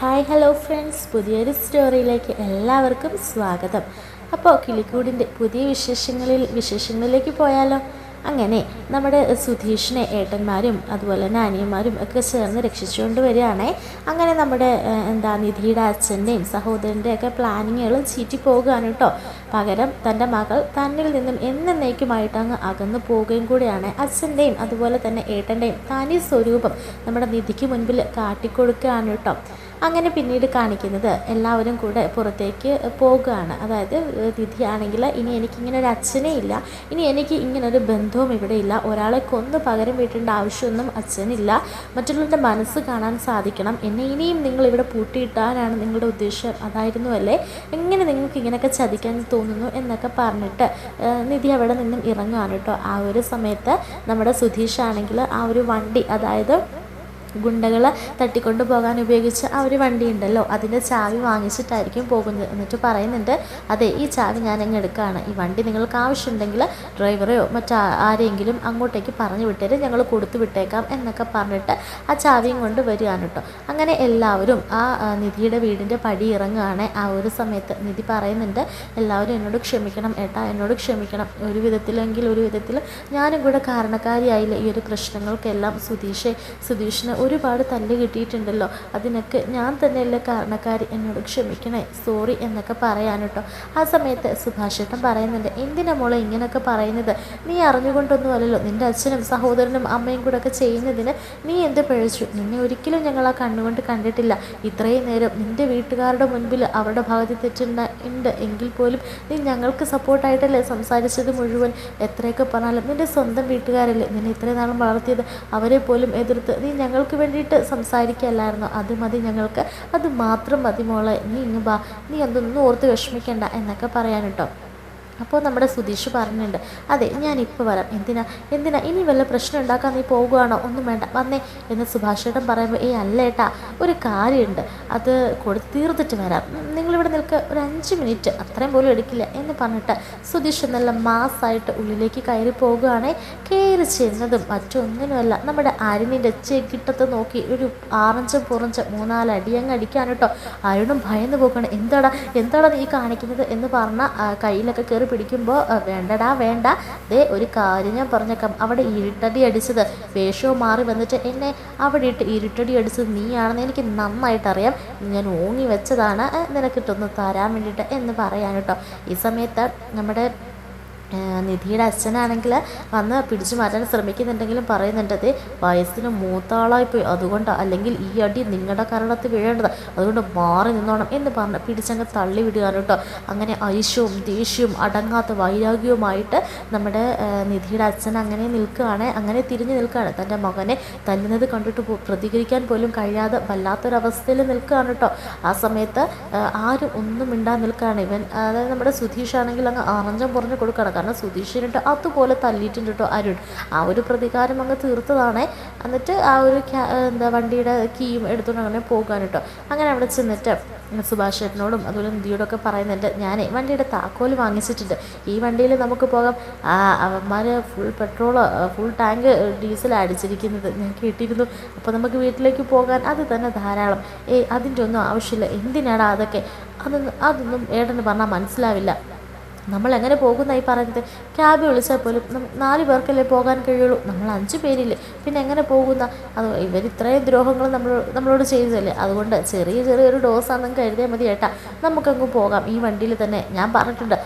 Hi hello friends, പുതിയൊരു സ്റ്റോറിയിലേക്ക് എല്ലാവർക്കും സ്വാഗതം. അപ്പോൾ കിളിക്കൂടിൻ്റെ പുതിയ വിശേഷങ്ങളിലേക്ക് പോയാലോ. അങ്ങനെ നമ്മുടെ സുധീഷിനെ ഏട്ടന്മാരും അതുപോലെ തന്നെ അനിയന്മാരും ഒക്കെ ചേർന്ന് രക്ഷിച്ചുകൊണ്ട് വരികയാണേ. അങ്ങനെ നമ്മുടെ നിധിയുടെ അച്ഛൻ്റെയും സഹോദരൻ്റെയും ഒക്കെ പ്ലാനിങ്ങുകൾ ചീറ്റി പോകുകയാണ് കേട്ടോ. പകരം തൻ്റെ മകൾ തന്നിൽ നിന്നും എന്നേക്കുമായിട്ട് അങ്ങ് അകന്നു പോവുകയും കൂടിയാണ്. അച്ഛൻ്റെയും അതുപോലെ തന്നെ ഏട്ടൻ്റെയും തനി സ്വരൂപം നമ്മുടെ നിധിക്ക് മുൻപിൽ കാട്ടിക്കൊടുക്കുകയാണ് കേട്ടോ. അങ്ങനെ പിന്നീട് കാണിക്കുന്നത് എല്ലാവരും കൂടെ പുറത്തേക്ക് പോകുകയാണ്. അതായത് നിധിയാണെങ്കിൽ ഇനി എനിക്കിങ്ങനെ ഒരു അച്ഛനേ ഇല്ല, ഇനി എനിക്ക് ഇങ്ങനൊരു ബന്ധവും ഇവിടെ ഇല്ല, ഒരാളെ കൊന്ന് പകരം വീട്ടേണ്ട ആവശ്യമൊന്നും അച്ഛനില്ല, മറ്റുള്ളവരുടെ മനസ്സ് കാണാൻ സാധിക്കണം, എന്നെ ഇനിയും നിങ്ങൾ ഇവിടെ പൂട്ടിയിട്ടാനാണ് നിങ്ങളുടെ ഉദ്ദേശം, അതായിരുന്നു അല്ലേ, എങ്ങനെ നിങ്ങൾക്ക് ഇങ്ങനെയൊക്കെ ചതിക്കാൻ തോന്നുന്നു എന്നൊക്കെ പറഞ്ഞിട്ട് നിധി അവിടെ നിന്നും ഇറങ്ങുകയാണ് കേട്ടോ. ആ ഒരു സമയത്ത് നമ്മുടെ സുധീഷാണെങ്കിൽ ആ ഒരു വണ്ടി, അതായത് ഗുണ്ടകൾ തട്ടിക്കൊണ്ട് പോകാൻ ഉപയോഗിച്ച ആ ഒരു വണ്ടി ഉണ്ടല്ലോ, അതിൻ്റെ ചാവി വാങ്ങിച്ചിട്ടായിരിക്കും പോകുന്നത്. എന്നിട്ട് പറയുന്നുണ്ട്, അതെ ഈ ചാവി ഞാൻ അങ്ങ് എടുക്കുകയാണ്, ഈ വണ്ടി നിങ്ങൾക്ക് ആവശ്യമുണ്ടെങ്കിൽ ഡ്രൈവറെയോ ആരെങ്കിലും അങ്ങോട്ടേക്ക് പറഞ്ഞു വിട്ടേര്, ഞങ്ങൾ കൊടുത്തു വിട്ടേക്കാം എന്നൊക്കെ പറഞ്ഞിട്ട് ആ ചാവിയും കൊണ്ട് വരികയാണ് കേട്ടോ. അങ്ങനെ എല്ലാവരും ആ നിധിയുടെ വീടിൻ്റെ പടി ഇറങ്ങുകയാണ്. ആ ഒരു സമയത്ത് നിധി പറയുന്നുണ്ട്, എല്ലാവരും എന്നോട് ക്ഷമിക്കണം ഏട്ടാ, എന്നോട് ക്ഷമിക്കണം, ഒരു വിധത്തിൽ ഞാനും കൂടെ കാരണക്കാരിയായില്ല ഈ ഒരു പ്രശ്നങ്ങൾക്കെല്ലാം. സുധീഷിന് ഒരുപാട് തല്ല് കിട്ടിയിട്ടുണ്ടല്ലോ, അതിനൊക്കെ ഞാൻ തന്നെയല്ലേ കാരണക്കാരി, എന്നോട് ക്ഷമിക്കണേ, സോറി എന്നൊക്കെ പറയാൻ കേട്ടോ. ആ സമയത്ത് സുഭാഷേട്ടൻ പറയുന്നുണ്ട്, എന്തിനാ മോളെ ഇങ്ങനെയൊക്കെ പറയുന്നത്, നീ അറിഞ്ഞുകൊണ്ടൊന്നും അല്ലല്ലോ, നിൻ്റെ അച്ഛനും സഹോദരനും അമ്മയും കൂടെ ഒക്കെ ചെയ്യുന്നതിന് നീ എന്ത് പഴിച്ചു, നിന്നെ ഒരിക്കലും ഞങ്ങൾ ആ കണ്ണുകൊണ്ട് കണ്ടിട്ടില്ല, ഇത്രയും നേരം നിൻ്റെ വീട്ടുകാരുടെ മുൻപിൽ അവരുടെ ഭാഗത്ത് തെറ്റുണ്ട് എങ്കിൽ പോലും നീ ഞങ്ങൾക്ക് സപ്പോർട്ടായിട്ടല്ലേ സംസാരിച്ചത് മുഴുവൻ. എത്രയൊക്കെ പറഞ്ഞാലും നിൻ്റെ സ്വന്തം വീട്ടുകാരല്ലേ നിന്നെ ഇത്രയും നാളും വളർത്തിയത്, അവരെ പോലും എതിർത്ത് നീ ഞങ്ങൾക്ക് വേണ്ടിയിട്ട് സംസാരിക്കുകയല്ലായിരുന്നു, അത് മതി ഞങ്ങൾക്ക്, അത് മാത്രം മതി മോളെ, നീ ഇങ്ങ് ബാ, നീ അതൊന്നും ഓർത്ത് വിഷമിക്കണ്ട എന്നൊക്കെ പറയാൻ കേട്ടോ. അപ്പോൾ നമ്മുടെ സുധീഷ് പറഞ്ഞിട്ടുണ്ട്, അതെ ഞാനിപ്പോൾ വരാം, എന്തിനാ ഇനി വല്ല പ്രശ്നം ഉണ്ടാക്കാൻ നീ പോകുകയാണോ, ഒന്നും വേണ്ട വന്നേ എന്ന് സുഭാഷേട്ടൻ പറയുമ്പോൾ, അല്ലേട്ടാ ഒരു കാര്യമുണ്ട്, അത് തീർത്തിട്ട് വരാം, നിങ്ങളിവിടെ നിൽക്കുക, ഒരു 5 മിനിറ്റ് അത്രയും പോലും എടുക്കില്ല എന്ന് പറഞ്ഞിട്ട് സുധീഷ് നല്ല മാസ്സായിട്ട് ഉള്ളിലേക്ക് കയറി പോകുകയാണെ. കയറി ചെന്നതും മറ്റൊന്നിനുമല്ല, നമ്മുടെ അരുണിൻ്റെ ചെകിട്ടത്ത് നോക്കി ഒരു ആറഞ്ചും പുറഞ്ച് 3-4 അടിയങ്ങ് അടിക്കാൻ കേട്ടോ. അരുണും ഭയന്ന് പോവുകയാണ്, എന്താടാ നീ കാണിക്കുന്നത് എന്ന് പറഞ്ഞ കയ്യിലൊക്കെ കയറി പിടിക്കുമ്പോൾ, വേണ്ടടാ വേണ്ട, ദേ ഒരു കാര്യം ഞാൻ പറഞ്ഞേക്കാം, അവിടെ ഇരുട്ടടി അടിച്ചത് വേഷവും മാറി വന്നിട്ട് എന്നെ അവിടെ ഇട്ട് ഇരുട്ടടി അടിച്ചത് നീയാണെന്ന് എനിക്ക് നന്നായിട്ടറിയാം, ഞാൻ ഓങ്ങി വെച്ചതാണ് നിനക്കിട്ടൊന്ന് തരാൻ വേണ്ടിയിട്ട് എന്ന് പറയാൻ കേട്ടോ. ഈ സമയത്ത് നമ്മുടെ നിധിയുടെ അച്ഛനാണെങ്കിൽ വന്ന് പിടിച്ചു മാറ്റാൻ ശ്രമിക്കുന്നുണ്ടെങ്കിലും പറയുന്നുണ്ട്, അതെ വയസ്സിന് മൂത്താളായിപ്പോയി, അതുകൊണ്ട് അല്ലെങ്കിൽ ഈ അടി നിങ്ങളുടെ കരണത്ത് വീഴേണ്ടത്, അതുകൊണ്ട് മാറി നിന്നോണം എന്ന് പറഞ്ഞ് പിടിച്ചങ്ങ് തള്ളി വിടുകയാണ് കേട്ടോ. അങ്ങനെ ഐശ്യവും ദേഷ്യവും അടങ്ങാത്ത വൈരാഗ്യവുമായിട്ട് നമ്മുടെ നിധിയുടെ അച്ഛൻ അങ്ങനെ നിൽക്കുകയാണ്, അങ്ങനെ തിരിഞ്ഞു നിൽക്കുകയാണ്, തൻ്റെ മകനെ തല്ലുന്നത് കണ്ടിട്ട് പ്രതികരിക്കാൻ പോലും കഴിയാതെ വല്ലാത്തൊരവസ്ഥയിൽ നിൽക്കുകയാണ് കേട്ടോ. ആ സമയത്ത് ആരും ഒന്നും മിണ്ടാൻ നിൽക്കുകയാണ്. ഇവൻ അതായത് നമ്മുടെ സുധീഷാണെങ്കിൽ അങ്ങ് ആറഞ്ചം പുറഞ്ഞു കൊടുക്കുകയാണ്, കാരണം സുധീഷിനിട്ട് അതുപോലെ തല്ലിയിട്ടുണ്ട് കേട്ടോ അരുൺ. ആ ഒരു പ്രതികാരം അങ്ങ് തീർത്തതാണ്. എന്നിട്ട് ആ ഒരു വണ്ടിയുടെ കീയും എടുത്തുകൊണ്ട് അങ്ങനെ പോകാൻ കേട്ടോ. അങ്ങനെ അവിടെ ചെന്നിട്ട് സുഭാഷേട്ടനോടും അതുപോലെ നിധിയോടൊക്കെ പറയുന്നുണ്ട്, ഞാനേ വണ്ടിയുടെ താക്കോല് വാങ്ങിച്ചിട്ടുണ്ട്, ഈ വണ്ടിയിൽ നമുക്ക് പോകാം, അവന്മാർ ഫുൾ ടാങ്ക് ഡീസൽ അടിച്ചിരിക്കുന്നത് ഞാൻ കേട്ടിരുന്നു, അപ്പോൾ നമുക്ക് വീട്ടിലേക്ക് പോകാൻ അത് തന്നെ ധാരാളം, അതിൻ്റെ ഒന്നും ആവശ്യമില്ല, എന്തിനാണ് അതൊക്കെ, അതൊന്നും ഏട്ടന് പറഞ്ഞാൽ മനസ്സിലാവില്ല, നമ്മളെങ്ങനെ പോകുന്നതായി പറയുന്നത്, ക്യാബ് വിളിച്ചാൽ പോലും 4 പേർക്കല്ലേ പോകാൻ കഴിയുള്ളൂ, നമ്മൾ 5 പേരില്ലേ, പിന്നെ എങ്ങനെ പോകുന്ന, അത് ഇവരിത്രയും ദ്രോഹങ്ങൾ നമ്മളോട് ചെയ്തതല്ലേ, അതുകൊണ്ട് ചെറിയൊരു ഡോസാണെന്ന് കരുതിയാൽ മതി ഏട്ടാ, നമുക്കങ്ങ് പോകാം ഈ വണ്ടിയിൽ തന്നെ, ഞാൻ പറഞ്ഞിട്ടുണ്ട്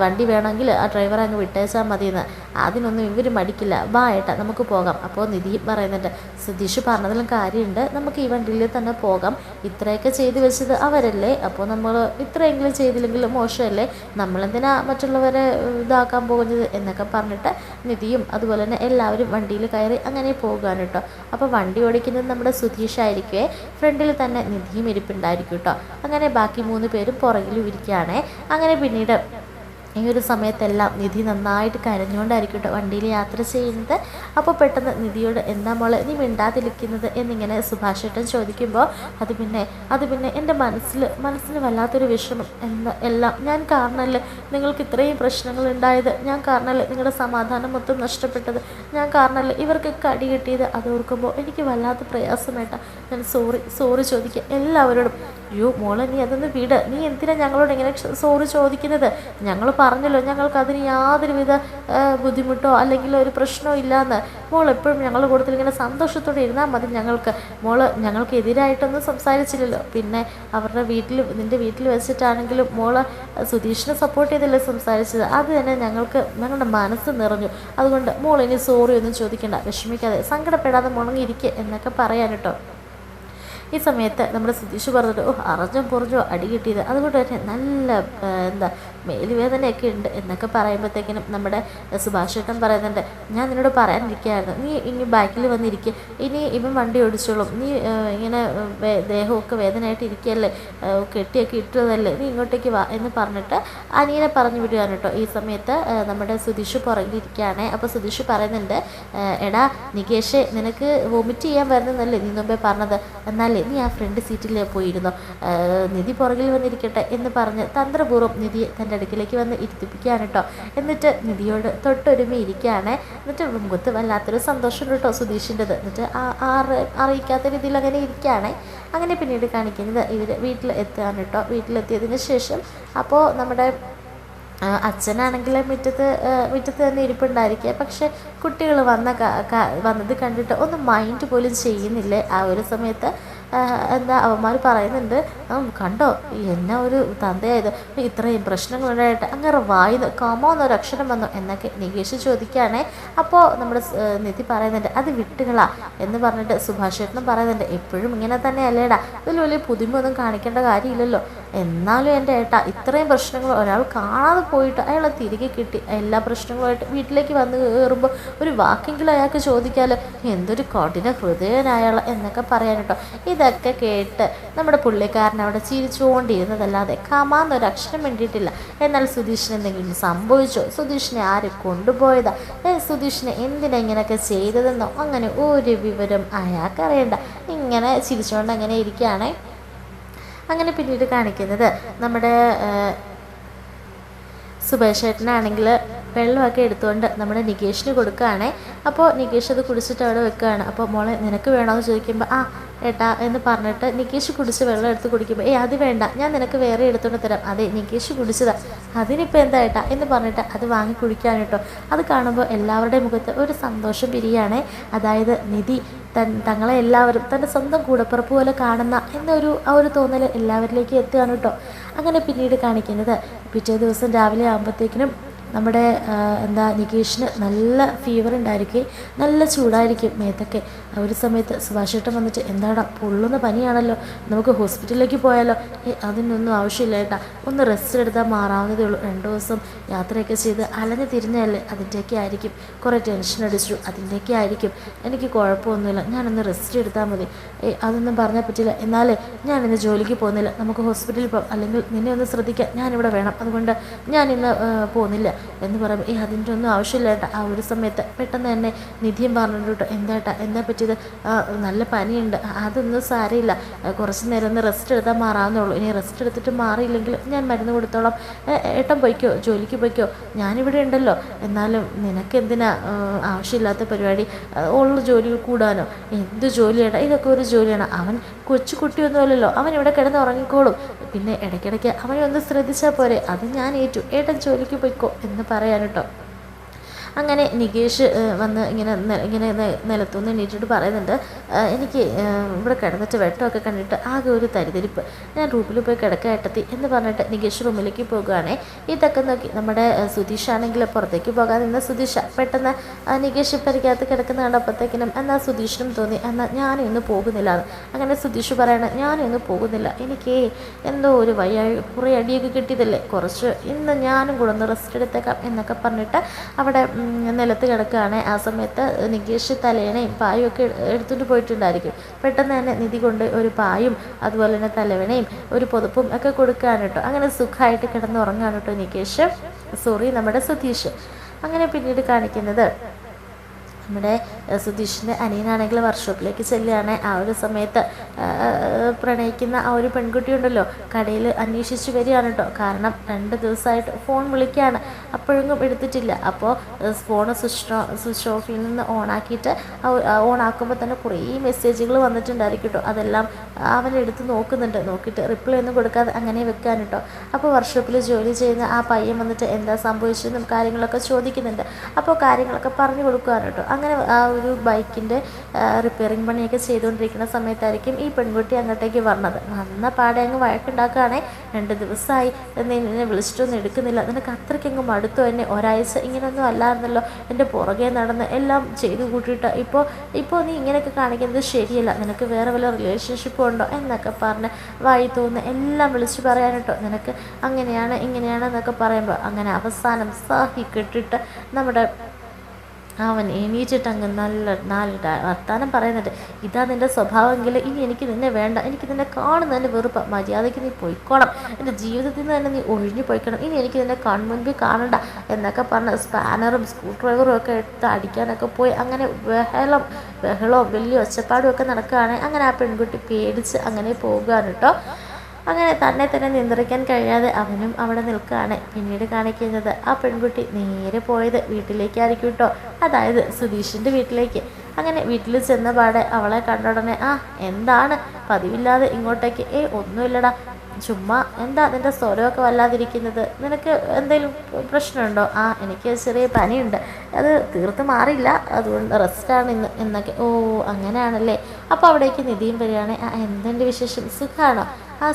വണ്ടി വേണമെങ്കിൽ ആ ഡ്രൈവറെ അങ്ങ് വിട്ടേച്ചാൽ മതിയെന്ന്, അതിനൊന്നും ഇവർ മടിക്കില്ല, വാ ഏട്ടാ നമുക്ക് പോകാം. അപ്പോൾ നിധി പറയുന്നുണ്ട്, സുധീഷ് പറഞ്ഞതിലും കാര്യമുണ്ട്, നമുക്ക് ഈ വണ്ടിയിൽ തന്നെ പോകാം, ഇത്രയൊക്കെ ചെയ്തു വെച്ചത് അവരല്ലേ, അപ്പോൾ നമ്മൾ ഇത്രയെങ്കിലും ചെയ്തില്ലെങ്കിൽ മോശമല്ലേ, നമ്മളെന്തിനാ മറ്റുള്ളവരെ ഇതാക്കാൻ പോകുന്നത് എന്നൊക്കെ പറഞ്ഞിട്ട് നിധിയും അതുപോലെ തന്നെ എല്ലാവരും വണ്ടിയിൽ കയറി അങ്ങനെ പോകാൻ കേട്ടോ. അപ്പോൾ വണ്ടി ഓടിക്കുന്നത് നമ്മുടെ സുധീഷായിരിക്കുമേ, ഫ്രണ്ടിൽ തന്നെ നിധിയും ഇരിപ്പുണ്ടായിരിക്കും കേട്ടോ. അങ്ങനെ ബാക്കി 3 പേരും പുറകിലും ഇരിക്കുകയാണേ. അങ്ങനെ പിന്നീട് ഈ ഒരു സമയത്തെല്ലാം നിധി നന്നായിട്ട് കരഞ്ഞുകൊണ്ടായിരിക്കും കേട്ടോ വണ്ടിയിൽ യാത്ര ചെയ്യുന്നത്. അപ്പോൾ പെട്ടെന്ന് നിധിയോട് എന്താ മോളെ നീ മിണ്ടാതിരിക്കുന്നത് എന്നിങ്ങനെ സുഭാഷ് ഏട്ടൻ ചോദിക്കുമ്പോൾ അത് പിന്നെ എൻ്റെ മനസ്സിന് വല്ലാത്തൊരു വിഷമം എല്ലാം ഞാൻ കാരണമല്ലേ നിങ്ങൾക്ക് ഇത്രയും പ്രശ്നങ്ങൾ ഉണ്ടായത്, ഞാൻ കാരണമല്ലേ നിങ്ങളുടെ സമാധാനം മൊത്തം നഷ്ടപ്പെട്ടത്, ഞാൻ കാരണമല്ലേ ഇവർക്കൊക്കെ അടി കിട്ടിയത്. അത് ഓർക്കുമ്പോൾ എനിക്ക് വല്ലാത്ത പ്രയാസമേട്ടാ. ഞാൻ സോറി ചോദിക്കുക എല്ലാവരോടും. അയ്യോ മോളെ നീ അതൊന്ന് വിട്, നീ എന്തിനാ ഞങ്ങളോട് ഇങ്ങനെ സോറി ചോദിക്കുന്നത്? ഞങ്ങൾ പറഞ്ഞല്ലോ ഞങ്ങൾക്ക് അതിന് യാതൊരുവിധ ബുദ്ധിമുട്ടോ അല്ലെങ്കിൽ ഒരു പ്രശ്നമോ ഇല്ലയെന്ന്. മോൾ എപ്പോഴും ഞങ്ങളുടെ കൂട്ടത്തിൽ ഇങ്ങനെ സന്തോഷത്തോടെ ഇരുന്നാൽ മതി. ഞങ്ങൾക്ക് എതിരായിട്ടൊന്നും സംസാരിച്ചില്ലല്ലോ. പിന്നെ അവരുടെ നിൻ്റെ വീട്ടിൽ വെച്ചിട്ടാണെങ്കിലും മോള് സുധീഷിനെ സപ്പോർട്ട് ചെയ്തല്ലേ സംസാരിച്ചത്. അത് തന്നെ ഞങ്ങളുടെ മനസ്സ് നിറഞ്ഞു. അതുകൊണ്ട് മോൾ ഇനി സോറി ഒന്നും ചോദിക്കണ്ട, വിഷമിക്കാതെ സങ്കടപ്പെടാതെ മുണങ്ങിയിരിക്കുക എന്നൊക്കെ പറയാൻ കേട്ടോ. ഈ സമയത്ത് നമ്മുടെ സുധീഷ് പറഞ്ഞിട്ട് അറിഞ്ഞോ പുറഞ്ഞോ അടി കിട്ടിയത്, അതുകൊണ്ട് തന്നെ നല്ല മേലുവേദനയൊക്കെ ഉണ്ട് എന്നൊക്കെ പറയുമ്പോഴത്തേക്കിനും നമ്മുടെ സുഭാഷ് ഏട്ടൻ പറയുന്നുണ്ട്, ഞാൻ നിന്നോട് പറയാനിരിക്കുകയായിരുന്നു, നീ ഇനി ബാക്കിൽ വന്നിരിക്കുക, ഇനി ഇവൻ വണ്ടി ഓടിച്ചോളും, നീ ഇങ്ങനെ ദേഹമൊക്കെ വേദനയായിട്ട് ഇരിക്കുകയല്ലേ, കെട്ടിയൊക്കെ ഇട്ടതല്ലേ, നീ ഇങ്ങോട്ടേക്ക് വാ എന്ന് പറഞ്ഞിട്ട് അനിയനെ പറഞ്ഞു വിടുകയാണ് കേട്ടോ. ഈ സമയത്ത് നമ്മുടെ സുധീഷ് പുറകിലിരിക്കുകയാണ്. അപ്പോൾ സുധീഷ് പറയുന്നുണ്ട്, എടാ നികേഷേ നിനക്ക് വോമിറ്റ് ചെയ്യാൻ വരുന്നതല്ലേ നീ മുമ്പേ പറഞ്ഞത്, എന്നാലേ നീ ആ ഫ്രണ്ട് സീറ്റിൽ പോയിരുന്നോ, നിധി പുറകിൽ വന്നിരിക്കട്ടെ എന്ന് പറഞ്ഞ് തന്ത്രപൂർവ്വം നിധിയെ തൻ്റെ അടുക്കിലേക്ക് വന്ന് ഇരുത്തിപ്പിക്കുകയാണ് കേട്ടോ. എന്നിട്ട് നിധിയോട് തൊട്ടൊരുമ ഇരിക്കുകയാണ്. എന്നിട്ട് മുഖത്ത് വല്ലാത്തൊരു സന്തോഷം കേട്ടോ സുധീഷിൻ്റെത്. എന്നിട്ട് അറിയിക്കാത്ത രീതിയിൽ അങ്ങനെ ഇരിക്കുകയാണ്. അങ്ങനെ പിന്നീട് കാണിക്കുന്നത് ഇവർ വീട്ടിലെത്തുകയാണ് കേട്ടോ. വീട്ടിലെത്തിയതിന് ശേഷം അപ്പോൾ നമ്മുടെ അച്ഛനാണെങ്കിൽ മുറ്റത്ത് തന്നെ ഇരിപ്പുണ്ടായിരിക്കുക. പക്ഷെ കുട്ടികൾ വന്നത് കണ്ടിട്ട് ഒന്നും മൈൻഡ് പോലും ചെയ്യുന്നില്ലേ. ആ ഒരു സമയത്ത് അവന്മാർ പറയുന്നുണ്ട്, കണ്ടോ എന്നാ ഒരു തന്തയായത്, ഇത്രയും പ്രശ്നങ്ങളുണ്ടായിട്ട് അങ്ങനെ വായിന്ന് കമോ എന്നൊരു അക്ഷരം വന്നു എന്നൊക്കെ നികേഷ് ചോദിക്കുകയാണേ. അപ്പോൾ നമ്മുടെ നിധി പറയുന്നുണ്ട്, അത് വിട്ടുകളാ എന്ന് പറഞ്ഞിട്ട് സുഭാഷ് ഏട്ടനും പറയുന്നുണ്ട്, എപ്പോഴും ഇങ്ങനെ തന്നെ അല്ലേടാ, ഇതിൽ വലിയ പുതുമയൊന്നും കാണിക്കേണ്ട കാര്യമില്ലല്ലോ. എന്നാലും എൻ്റെ ഏട്ടാ ഇത്രയും പ്രശ്നങ്ങൾ ഒരാൾ കാണാതെ പോയിട്ട് അയാളെ തിരികെ കിട്ടി എല്ലാ പ്രശ്നങ്ങളുമായിട്ട് വീട്ടിലേക്ക് വന്ന് കയറുമ്പോൾ ഒരു വാക്കെങ്കിലും അയാൾക്ക് ചോദിക്കാമല്ലോ, എന്തൊരു കഠിന ഹൃദയനായാൾ എന്നൊക്കെ പറയാൻ കേട്ടോ. ഇതൊക്കെ കേട്ട് നമ്മുടെ പുള്ളിക്കാരൻ അവിടെ ചിരിച്ചുകൊണ്ടിരുന്നതല്ലാതെ കമാന്നൊരു അക്ഷരം വേണ്ടിയിട്ടില്ല. എന്നാൽ സുധീഷിന് എന്തെങ്കിലും സംഭവിച്ചോ, സുധീഷിനെ ആര് കൊണ്ടുപോയതാ, സുധീഷിനെ എന്തിനാ ഇങ്ങനെയൊക്കെ ചെയ്തതെന്നോ അങ്ങനെ ഒരു വിവരം അയാൾക്കറിയണ്ട. ഇങ്ങനെ ചിരിച്ചുകൊണ്ട് അങ്ങനെ ഇരിക്കുകയാണേ. അങ്ങനെ പിന്നീട് കാണിക്കുന്നത് നമ്മുടെ സുഭാഷ് ഏട്ടനാണെങ്കിൽ വെള്ളമൊക്കെ എടുത്തുകൊണ്ട് നമ്മുടെ നികേഷിന് കൊടുക്കുകയാണേ. അപ്പോൾ നികേഷ് അത് കുടിച്ചിട്ട് അവിടെ വെക്കുകയാണ്. അപ്പോൾ മോളെ നിനക്ക് വേണമെന്ന് ചോദിക്കുമ്പോൾ ഏട്ടാ എന്ന് പറഞ്ഞിട്ട് നികേഷ് കുടിച്ച് വെള്ളം എടുത്ത് കുടിക്കുമ്പോൾ അത് വേണ്ട, ഞാൻ നിനക്ക് വേറെ എടുത്തുകൊണ്ട് തരാം. അതെ നികേഷ് കുടിച്ചതാ, അതിനിപ്പോൾ എന്താ ഏട്ടാ എന്ന് പറഞ്ഞിട്ട് അത് വാങ്ങി കുടിക്കാൻ കേട്ടോ. അത് കാണുമ്പോൾ എല്ലാവരുടെയും മുഖത്ത് ഒരു സന്തോഷം പിരിയാണ്. അതായത് നിധി തങ്ങളെ എല്ലാവരും തൻ്റെ സ്വന്തം കൂടപ്പിറപ്പ് പോലെ കാണുന്ന ആ ഒരു തോന്നൽ എല്ലാവരിലേക്കും എത്തുകയാണ് കേട്ടോ. അങ്ങനെ പിന്നീട് കാണിക്കുന്നത് പിറ്റേ ദിവസം രാവിലെ ആകുമ്പോഴത്തേക്കിനും നമ്മുടെ നികേഷിന് നല്ല ഫീവർ ഉണ്ടായിരിക്കും, നല്ല ചൂടായിരിക്കും മേത്തൊക്കെ. ആ ഒരു സമയത്ത് സുഭാഷ് ഏട്ടൻ വന്നിട്ട്, എന്താടാ പൊള്ളുന്ന പനിയാണല്ലോ, നമുക്ക് ഹോസ്പിറ്റലിലേക്ക് പോയാലോ? അതിനൊന്നും ആവശ്യമില്ല ഏട്ടാ, ഒന്ന് റെസ്റ്റ് എടുത്താൽ മാറാവുന്നതേ ഉള്ളൂ. 2 ദിവസം യാത്രയൊക്കെ ചെയ്ത് അലഞ്ഞ് തിരിഞ്ഞല്ലേ, അതിൻ്റെയൊക്കെ ആയിരിക്കും. കുറേ ടെൻഷൻ അടിച്ചു, അതിൻ്റെയൊക്കെ ആയിരിക്കും. എനിക്ക് കുഴപ്പമൊന്നുമില്ല, ഞാനൊന്ന് റെസ്റ്റ് എടുത്താൽ മതി. അതൊന്നും പറഞ്ഞാൽ പറ്റില്ല, എന്നാലേ ഞാനിന്ന് ജോലിക്ക് പോകുന്നില്ല, നമുക്ക് ഹോസ്പിറ്റലിൽ പോകാം, അല്ലെങ്കിൽ നിന്നെ ഒന്ന് ശ്രദ്ധിക്കാൻ ഞാനിവിടെ വേണം, അതുകൊണ്ട് ഞാനിന്ന് പോകുന്നില്ല എന്ന് പറയുമ്പോൾ അതിൻ്റെ ഒന്നും ആവശ്യമില്ല ഏട്ടാ. ആ ഒരു സമയത്ത് പെട്ടെന്ന് തന്നെ നിധിയും പറഞ്ഞിട്ട് കേട്ടോ, എന്താ പറ്റിയത്, നല്ല പനിയുണ്ട്, അതൊന്നും സാരമില്ല, കുറച്ച് നേരം ഒന്ന് റെസ്റ്റ് എടുത്താൽ മാറാവുന്നുള്ളൂ, ഇനി റെസ്റ്റ് എടുത്തിട്ട് മാറിയില്ലെങ്കിൽ ഞാൻ മരുന്ന് കൊടുത്തോളാം, ഏട്ടൻ പൊയ്ക്കോ, ജോലിക്ക് പൊയ്ക്കോ, ഞാനിവിടെ ഉണ്ടല്ലോ. എന്നാലും നിനക്കെന്തിനാ ആവശ്യമില്ലാത്ത പരിപാടി, ഉള്ള ജോലികൾ കൂടാനോ, എന്ത് ജോലിയാണ് ഇതൊക്കെ, ഒരു ജോലിയാണ്. അവൻ കൊച്ചു കുട്ടിയൊന്നുമല്ലല്ലോ, അവൻ ഇവിടെ കിടന്ന് ഉറങ്ങിക്കോളും, പിന്നെ ഇടയ്ക്കിടയ്ക്ക് അവനെ ഒന്ന് ശ്രദ്ധിച്ചാൽ പോരെ, അത് ഞാൻ ഏറ്റു, ഏട്ടൻ ജോലിക്ക് പൊയ്ക്കോ എന്ന് പറയാൻ കേട്ടോ. അങ്ങനെ നികേഷ് വന്ന് ഇങ്ങനെ നിലത്തുനിന്ന് എണീറ്റിട്ട് പറയുന്നുണ്ട്, എനിക്ക് ഇവിടെ കിടന്നിട്ട് വെട്ടമൊക്കെ കണ്ടിട്ട് ആകെ ഒരു തരിതരിപ്പ്, ഞാൻ റൂമിൽ പോയി കിടക്കട്ടെത്തി എന്ന് പറഞ്ഞിട്ട് നികേഷ് റൂമിലേക്ക് പോകുകയാണേ. ഇതൊക്കെ നോക്കി നമ്മുടെ സുധീഷാണെങ്കിൽ പുറത്തേക്ക് പോകാൻ നിന്ന സുധീഷ പെട്ടെന്ന് നികേഷ് പരിക്കകത്ത് കിടക്കുന്ന കണ്ടപ്പോഴത്തേക്കിനും എന്നാൽ സുധീഷിനും തോന്നി, എന്നാൽ ഞാനും ഇന്ന് പോകുന്നില്ല. അങ്ങനെ സുധീഷ് പറയണ, ഞാനും ഇന്ന് പോകുന്നില്ല, എനിക്ക് എന്തോ ഒരു കുറേ അടിയൊക്കെ കിട്ടിയതല്ലേ, കുറച്ച് ഇന്ന് ഞാനും കൂടെ ഒന്ന് റെസ്റ്റ് എടുത്തേക്കാം എന്നൊക്കെ പറഞ്ഞിട്ട് അവിടെ നിലത്ത് കിടക്കുകയാണ്. ആ സമയത്ത് നികേഷ് തലേണയും പായും ഒക്കെ എടുത്തുകൊണ്ട് പോയിട്ടുണ്ടായിരിക്കും. പെട്ടെന്ന് തന്നെ നിധി കൊണ്ട് ഒരു പായും അതുപോലെ തന്നെ തലവേണയും ഒരു പുതപ്പും ഒക്കെ കൊടുക്കുകയാണ് കേട്ടോ. അങ്ങനെ സുഖമായിട്ട് കിടന്നുറങ്ങാണ് കേട്ടോ നികേഷ്. സോറി നമ്മുടെ സുധീഷ്. അങ്ങനെ പിന്നീട് കാണിക്കുന്നത് നമ്മുടെ സുധീഷിൻ്റെ അനിയനാണെങ്കിൽ വർക്ക്ഷോപ്പിലേക്ക് ചെല്ലുകയാണ്. ആ ഒരു സമയത്ത് പ്രണയിക്കുന്ന ആ ഒരു പെൺകുട്ടി ഉണ്ടല്ലോ കടയിൽ അന്വേഷിച്ച് വരികയാണ് കേട്ടോ. കാരണം 2 ദിവസമായിട്ട് ഫോൺ വിളിക്കുകയാണ്, അപ്പോഴൊന്നും എടുത്തിട്ടില്ല. അപ്പോൾ ഫോണ് സ്വിച്ച് ഓഫിൽ നിന്ന് ഓണാക്കിയിട്ട് ഓണാക്കുമ്പോൾ തന്നെ കുറേ മെസ്സേജുകൾ വന്നിട്ടുണ്ടായിരിക്കും കേട്ടോ. അതെല്ലാം അവനെടുത്ത് നോക്കുന്നുണ്ട്. നോക്കിയിട്ട് റിപ്ലൈ ഒന്നും കൊടുക്കാതെ അങ്ങനെ വെക്കാൻ കേട്ടോ. അപ്പോൾ വർക്ക്ഷോപ്പിൽ ജോലി ചെയ്യുന്ന ആ പയ്യൻ വന്നിട്ട് എന്താ സംഭവിച്ചതെന്നും കാര്യങ്ങളൊക്കെ ചോദിക്കുന്നുണ്ട്. അപ്പോൾ കാര്യങ്ങളൊക്കെ പറഞ്ഞു കൊടുക്കുകയാണ് കേട്ടോ. അങ്ങനെ ആ ഒരു ബൈക്കിൻ്റെ റിപ്പയറിങ് പണിയൊക്കെ ചെയ്തുകൊണ്ടിരിക്കുന്ന സമയത്തായിരിക്കും ഈ പെൺകുട്ടി അങ്ങോട്ടേക്ക് വന്ന പാടെ അങ്ങ് വഴക്കുണ്ടാക്കുകയാണേ. 2 ദിവസമായി നിന്നെ വിളിച്ചിട്ടൊന്നും എടുക്കുന്നില്ല, നിനക്ക് അത്രയ്ക്കങ്ങ് മടുത്തോ എന്നെ, ഒരാഴ്ച ഇങ്ങനെയൊന്നും അല്ലായിരുന്നല്ലോ എൻ്റെ പുറകെ നടന്ന് എല്ലാം ചെയ്തു കൂട്ടിയിട്ട് ഇപ്പോൾ നീ ഇങ്ങനെയൊക്കെ കാണിക്കുന്നത് ശരിയല്ല, നിനക്ക് വേറെ വല്ല റിലേഷൻഷിപ്പും ഉണ്ടോ എന്നൊക്കെ പറഞ്ഞ് വായി തോന്നുന്ന എല്ലാം വിളിച്ച് പറയാനിട്ടോ. നിനക്ക് അങ്ങനെയാണ് ഇങ്ങനെയാണ് എന്നൊക്കെ പറയുമ്പോൾ അങ്ങനെ അവസാനം സാഹി കെട്ടിട്ട് നമ്മുടെ അവൻ എണീറ്റിട്ട് അങ്ങ് നാല് വർത്താനം പറയുന്നുണ്ട്. ഇതാ നിൻ്റെ സ്വഭാവമെങ്കിൽ ഇനി എനിക്ക് നിന്നെ വേണ്ട, എനിക്ക് നിന്നെ കാണുന്നതിൻ്റെ വെറുപ്പ്, മര്യാദയ്ക്ക് നീ പോയിക്കോണം, എൻ്റെ ജീവിതത്തിൽ നിന്ന് തന്നെ നീ ഒഴിഞ്ഞു പോയിക്കണം, ഇനി എനിക്ക് നിന്നെ കൺമുൻപിൽ കാണണ്ട എന്നൊക്കെ പറഞ്ഞ് സ്പാനറും സ്ക്രൂ ഡ്രൈവറും ഒക്കെ എടുത്ത് അടിക്കാനൊക്കെ പോയി. അങ്ങനെ ബഹളവും വലിയ ഒച്ചപ്പാടും ഒക്കെ നടക്കുകയാണ്. അങ്ങനെ ആ പെൺകുട്ടി പേടിച്ച് അങ്ങനെ പോകുകയാണ് കേട്ടോ. അങ്ങനെ തന്നെ നിയന്ത്രിക്കാൻ കഴിയാതെ അവനും അവിടെ നിൽക്കുകയാണ്. പിന്നീട് കാണിക്കുന്നത് ആ പെൺകുട്ടി നേരെ പോയത് വീട്ടിലേക്കായിരിക്കും കേട്ടോ, അതായത് സുധീഷിൻ്റെ വീട്ടിലേക്ക്. അങ്ങനെ വീട്ടിൽ ചെന്ന പാടെ അവളെ കണ്ട ഉടനെ എന്താണ് പതിവില്ലാതെ ഇങ്ങോട്ടേക്ക്? ഒന്നുമില്ലടാ, ചുമ്മാ എന്താ നിൻ്റെ സ്വരമൊക്കെ വല്ലാതിരിക്കുന്നത്, നിനക്ക് എന്തെങ്കിലും പ്രശ്നമുണ്ടോ? എനിക്ക് ചെറിയ പനിയുണ്ട്, അത് തീർത്ത് മാറിയില്ല, അതുകൊണ്ട് റെസ്റ്റാണ് ഇന്ന് എന്നൊക്കെ. അങ്ങനെയാണല്ലേ. അപ്പോൾ അവിടേക്ക് നിധിയും വരികയാണ്. എന്തെൻ്റെ വിശേഷം, സുഖമാണോ?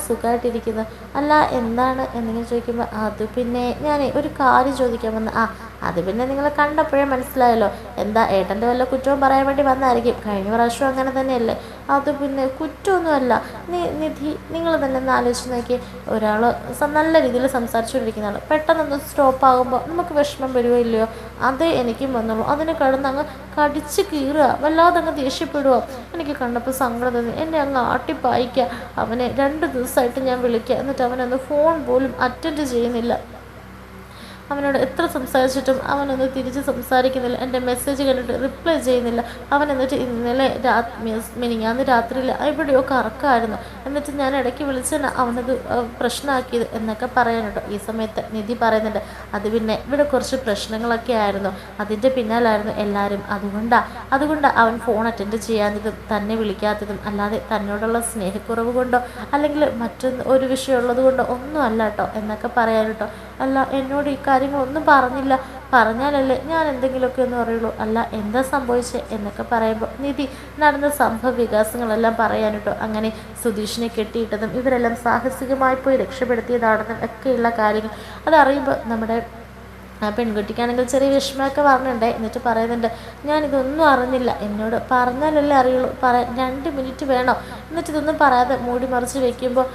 സുഖമായിട്ടിരിക്കുന്നു. അല്ല എന്താണ് എന്നിങ്ങനെ ചോദിക്കുമ്പോൾ അത് പിന്നെ ഞാൻ ഒരു കാര്യം ചോദിക്കാൻ വന്ന. അത് പിന്നെ നിങ്ങളെ കണ്ടപ്പോഴേ മനസ്സിലായല്ലോ. എന്താ ഏട്ടൻ്റെ വല്ല കുറ്റവും പറയാൻ വേണ്ടി വന്നായിരിക്കും, കഴിഞ്ഞ പ്രാവശ്യം അങ്ങനെ തന്നെയല്ലേ. അത് പിന്നെ കുറ്റമൊന്നുമല്ല. നിധി, നിങ്ങൾ തന്നെ ഒന്ന് ആലോചിച്ച് നോക്കി, ഒരാൾ നല്ല രീതിയിൽ സംസാരിച്ചുകൊണ്ടിരിക്കുന്ന ആൾ പെട്ടെന്നൊന്ന് സ്റ്റോപ്പ് ആകുമ്പോൾ നമുക്ക് വിഷമം വരുമോ ഇല്ലയോ? അതേ എനിക്കും വന്നുള്ളൂ. അതിന് കിടന്ന് അങ്ങ് കടിച്ച് കീറുക, വല്ലാതെ അങ്ങ് ദേഷ്യപ്പെടുക. എനിക്ക് കണ്ടപ്പോൾ സങ്കടം തോന്നി, എന്നെ അങ്ങ് ആട്ടിപ്പായിക്കുക. അവനെ 2 ദിവസമായിട്ട് ഞാൻ വിളിക്കുക, എന്നിട്ട് അവനൊന്ന് ഫോൺ പോലും അറ്റൻഡ് ചെയ്യുന്നില്ല. അവനോട് എത്ര സംസാരിച്ചിട്ടും അവനൊന്ന് തിരിച്ച് സംസാരിക്കുന്നില്ല, എൻ്റെ മെസ്സേജ് കണ്ടിട്ട് റിപ്ലൈ ചെയ്യുന്നില്ല. അവൻ എന്നിട്ട് ഇന്നലെ മിനിങ്ങാന്ന് രാത്രിയിൽ എവിടെയോ കറക്കമായിരുന്നു, എന്നിട്ട് ഞാൻ ഇടയ്ക്ക് വിളിച്ചാണ് അവനത് പ്രശ്നമാക്കിയത് എന്നൊക്കെ പറയാനുണ്ടോ. ഈ സമയത്ത് നിധി പറയുന്നുണ്ട്, അത് പിന്നെ ഇവിടെ കുറച്ച് പ്രശ്നങ്ങളൊക്കെ ആയിരുന്നു, അതിൻ്റെ പിന്നാലായിരുന്നു എല്ലാവരും, അതുകൊണ്ടാണ് അവൻ ഫോൺ അറ്റൻഡ് ചെയ്യാത്തതും തന്നെ വിളിക്കാത്തതും, അല്ലാതെ തന്നോടുള്ള സ്നേഹക്കുറവ് കൊണ്ടോ അല്ലെങ്കിൽ മറ്റൊരു വിഷയമുള്ളത് കൊണ്ടോ ഒന്നും അല്ല കേട്ടോ എന്നൊക്കെ പറയാനിട്ടോ. അല്ല എന്നോട് ഈ കാര്യങ്ങളൊന്നും പറഞ്ഞാലല്ലേ ഞാൻ എന്തെങ്കിലുമൊക്കെ ഒന്ന് പറയുള്ളൂ, അല്ല എന്താ സംഭവിച്ചത് എന്നൊക്കെ പറയുമ്പോൾ നിധി നടന്ന സംഭവ വികാസങ്ങളെല്ലാം പറയാനിട്ടോ. അങ്ങനെ സുധീഷിനെ കെട്ടിയിട്ടതും ഇവരെല്ലാം സാഹസികമായി പോയി രക്ഷപ്പെടുത്തിയതാണെന്നും ഒക്കെയുള്ള കാര്യങ്ങൾ അതറിയുമ്പോൾ നമ്മുടെ പെൺകുട്ടിക്കാണെങ്കിൽ ചെറിയ വിഷമമൊക്കെ പറഞ്ഞിട്ടുണ്ടേ. എന്നിട്ട് പറയുന്നുണ്ട്, ഞാനിതൊന്നും അറിഞ്ഞില്ല, എന്നോട് പറഞ്ഞാലല്ലേ അറിയുള്ളൂ, 2 മിനിറ്റ് വേണോ, എന്നിട്ട് ഇതൊന്നും പറയാതെ മൂടി മറിച്ച് വെക്കുമ്പോൾ